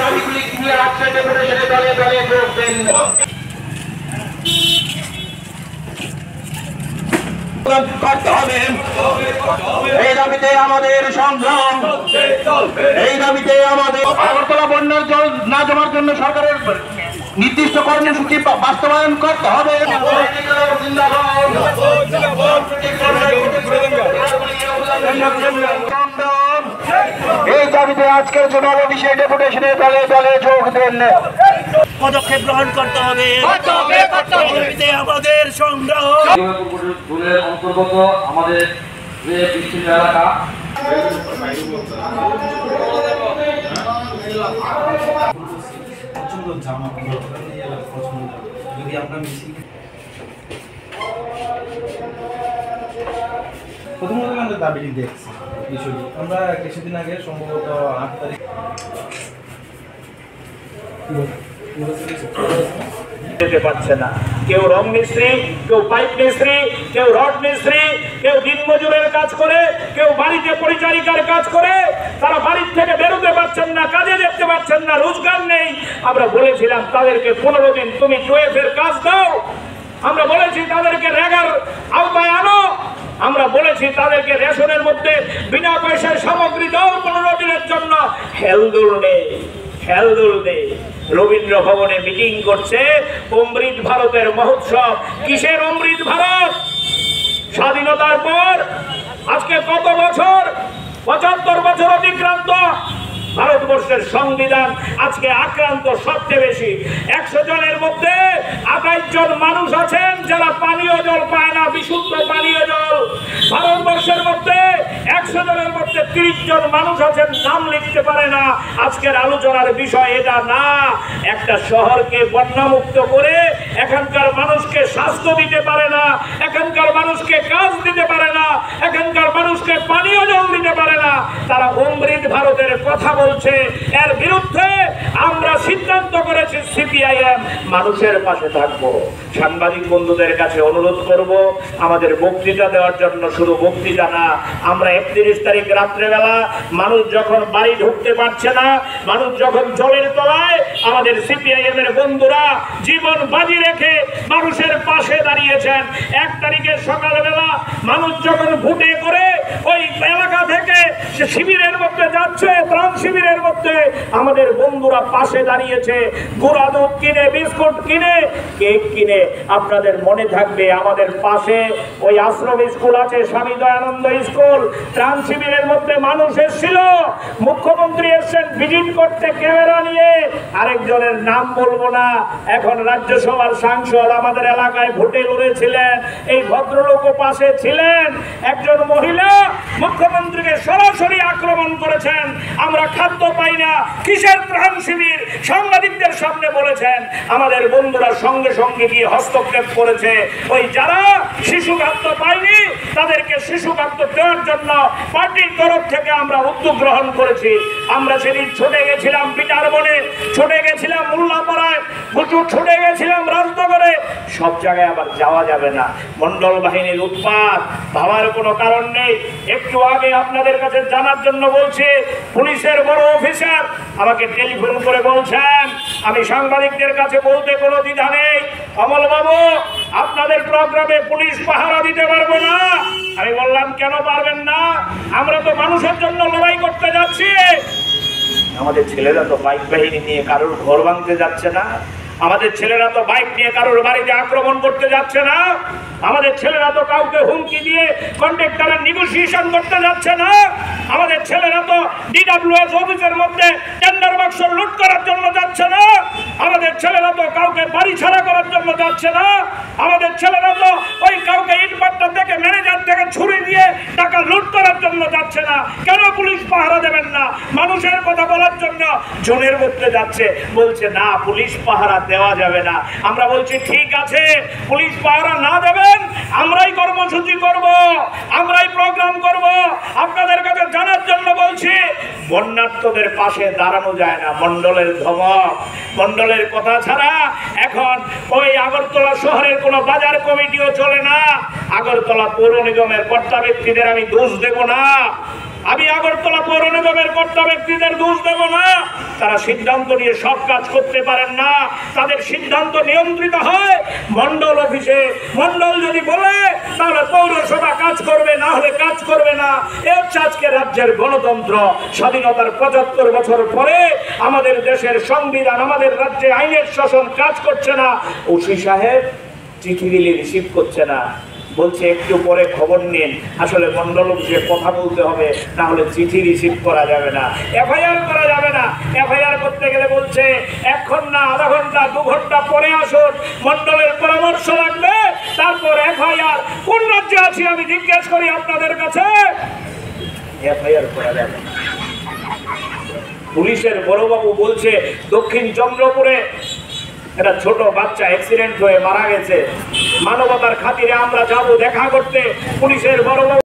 দাবিগুলি নিয়ে আজকে ডেপুটেশনে দলে দলে যোগ দেন। করতে হবে এই দাবিতে আমাদের সংগ্রাম, এই দাবিতে আমাদের আগরতলা বন্যার জল না জমার জন্য সরকারের নির্দিষ্ট কর্মসূচি বাস্তবায়ন করতে হবে। এই দাবিতে আজকের জনঅভিষেক ডেপুটেশনে দলে দলে যোগ দেন। পদক্ষেপ গ্রহণ করতে হবে আমাদের সংগ্রাম। অন্তর্গত আমাদের যে বিস্তীর্ণ এলাকা যদি আপনার মিছিল প্রথমত আমাদের দাবিটি দেখছি বিষয়টি আমরা কিছুদিন আগে সম্ভবত 8 তারিখ পাচ্ছে না, কেউ রং মিস্ত্রি, কেউ পাইপ মিস্ত্রি, কেউ রড মিস্ত্রি, কেউ দিনমজুরের কাজ করে, কেউ বাড়িতে পরিচারিকার কাজ করে, তারা বাড়ির থেকে বেরোতে পারছেন না, কাজে যেতে পারছেন না, রোজগার নেই। আমরা বলেছিলাম তাদেরকে 15 দিন তুমি 12 এর কাজ দাও। আমরা বলেছি তাদেরকে রেগার আওতায় আনো। আমরা বলেছি তাদেরকে রেশনের মধ্যে বিনা পয়সায় সামগ্রী দাও 15 দিনের জন্য। হেলদোল নেই, হেলদোল নেই। রবীন্দ্র ভবনে মিটিং করছে অমৃত ভারতের মহোৎসব। কিসের অমৃত ভারত? স্বাধীনতার পর আজকে কত বছর? 75 বছর অতিক্রান্ত। ভারতবর্ষের সংবিধান আজকে আক্রান্ত সবচেয়ে বেশি। 100 জনের মধ্যে 28 জন মানুষ আছেন যারা পানীয় জল পায় না, বিশুদ্ধ পানীয় জল। ভারতবর্ষের মধ্যে 100 জনের মধ্যে 30 জন মানুষ আছেন নাম লিখতে পারে না। আজকের আলোচনার বিষয় এটা না। একটা শহরকে বন্যামুক্ত করে এখানকার মানুষকে স্বাস্থ্য দিতে পারে না, এখানকার মানুষকে কাজ দিতে পারে না, এখানকার মানুষকে পানীয় জল দিতে পারে না। তারা অমৃত ভারতের কথা বলছে। এর বিরুদ্ধে আমরা সিদ্ধান্ত করেছি সিপিআইএম মানুষের পাশে থাকবো। সাংবাদিক বন্ধুদের কাছে অনুরোধ করব আমাদের বক্তৃতা দেওয়ার জন্য। শুধু বক্তৃতা না, আমরা 31 তারিখ রাত্রেবেলা মানুষ যখন বাড়ি ঢুকতে পারছে না, মানুষ যখন জলের তলায়, আমাদের সিপিআইএম এর বন্ধুরা জীবন বাজি রেখে মানুষের পাশে দাঁড়িয়েছেন। 1 তারিখের সকালবেলা মানুষ যখন ভুটে করে ওই এলাকা থেকে সে শিবিরের মধ্যে যাচ্ছে, ত্রাণ শিবিরের মধ্যে আমাদের বন্ধুরা পাশে দাঁড়িয়েছে। গুঁড়া দুধ কিনে, বিস্কুট কিনে, কেক কিনে। আপনাদের মনে থাকবে আমাদের পাশে ওই আশ্রম স্কুল আছে, স্বামী দয়ানন্দ স্কুল। ত্রাণ শিবিরের মধ্যে মানুষ এসেছিল, মুখ্যমন্ত্রী এসেছেন ভিজিট করতে ক্যামেরা নিয়ে। আরেকজনের নাম বলবো না, এখন রাজ্যসভার সাংসদ আমাদের এলাকায় ভোটে লড়েছিলেন। এই ভদ্রলোকও পাশে ছিলেন। একজন মহিলা মুখ্যমন্ত্রীকে সরাসরি আক্রমণ করেছেন, আমরা খাদ্য পাই না। কিসের ত্রাণ শিবির? সাংবাদিকদের সামনে বলেছেন। আমাদের বন্ধুরা সঙ্গে সঙ্গে গিয়ে হস্তক্ষেপ করেছে। ওই যারা শিশু খাদ্য পায়নি তাদেরকে শিশু খাদ্য দেওয়ার জন্য পার্টির তরফ থেকে আমরা উদ্যোগ গ্রহণ করেছি। আমরা সেদিন ছুটে গেছিলাম বিটারবনে, ছুটে গেছিলাম মোল্লাপাড়ায়, ছুটে গেছিলাম রাজনগরে। সব জায়গায় আবার যাওয়া যাবে না, মন্ডল বাহিনীর উৎপাত, ভাবার কোনো কারণ নেই। একটু আগে আপনাদের কাছে জানার জন্য বলছি, পুলিশের বড় অফিসার আমাকে টেলিফোন করে বলছেন, আমি সাংবাদিকদের কাছে বলতে কোনো দ্বিধা নেই, অমল বাবু আপনাদের প্রোগ্রামে পুলিশ পাহারা দিতে পারবো না। আমি বললাম কেন পারবেন না? আমরা তো মানুষের জন্য লড়াই করতে যাচ্ছি। আমাদের ছেলেরা তো বাইক বাহিনী নিয়ে কারোর ঘর ভাঙতে যাচ্ছে না, আমাদের ছেলেরা তো বাইক নিয়ে কারোর বাড়িতে আক্রমণ করতে যাচ্ছে না, আমাদের ছেলেরা তো কাউকে হুমকি দিয়ে কন্ট্রাক্টরের নেগোসিয়েশন করতে যাচ্ছে না, আমাদের ছেলেরা তো ডিডব্লিউএস অফিসের মধ্যে টেন্ডার বাক্স লুট করার জন্য যাচ্ছে না, আমাদের ছেলেরা তো কাউকে বাড়ি ছাড়া করার জন্য যাচ্ছে না, আমাদের ছেলেরা তো ওই কাউকে ইটপাট্টা থেকে ম্যানেজার থেকে ছুরি দিয়ে টাকা লুট করার জন্য যাচ্ছে না। কেন পুলিশ পাহারা দেবেন না? মানুষের কথা বলার জন্য জনের মধ্যে যাচ্ছে, বলছে না পুলিশ পাহারা দেওয়া যাবে না। আমরা বলছি ঠিক আছে, পুলিশ পাহারা না দেবেন, আমরাই কর্মসূচি করব, আমরাই প্রোগ্রাম করব। আপনাদের কাছে জানার জন্য বলছি, বন্যার্থদের পাশে দাঁড়ানো যায় না। মন্ডলের ধমক, মন্ডলের কথা ছাড়া এখন ওই আগরতলা শহরের কোনো বাজার কমিটিও চলে না। আগরতলা পৌর নিগমের কর্তা ব্যক্তিদের আমি দোষ দেব না, আমি আগরতলা পৌর নিগমের কর্তা ব্যক্তিদের দোষ দেব না। তারা সিদ্ধান্ত নিয়ে সব কাজ করতে পারেন না, তাদের সিদ্ধান্ত নিয়ন্ত্রিত হয় মন্ডল অফিসে। মন্ডল যদি বলে তাহলে পৌরসভা কাজ করবে, না হলে কাজ করবে না। এ হচ্ছে আজকে রাজ্যের গণতন্ত্র। স্বাধীনতার ৭৫ বছর পরে আমাদের দেশের সংবিধান, আমাদের রাজ্যে আইনের শাসন কাজ করছে না। ওসি সাহেব চিঠি দিলে রিসিভ করছে না, বলছে একটু পরে খবর নিন। আসলে মন্ডল অফিসে কথা বলতে হবে, না হলে চিঠি রিসিভ করা যাবে না, এফআইআর করা যাবে না। এফআইআর করতে গেলে বলছে ১ ঘন্টা, আধা ঘন্টা, ২ ঘন্টা পরে আসুন, মন্ডলের পরামর্শ লাগবে, তারপর এফআইআর। কোন রাজ্যে আছি আমি জিজ্ঞেস করি আপনাদের কাছে? এফআইআর করা যাবে না। পুলিশের বড়বাবু বলছে দক্ষিণ চন্দ্রপুরে একটা ছোট বাচ্চা অ্যাক্সিডেন্ট হয়ে মারা গেছে, মানবতার খাতিরে আমরা যাব দেখা করতে। পুলিশের বড়বাবু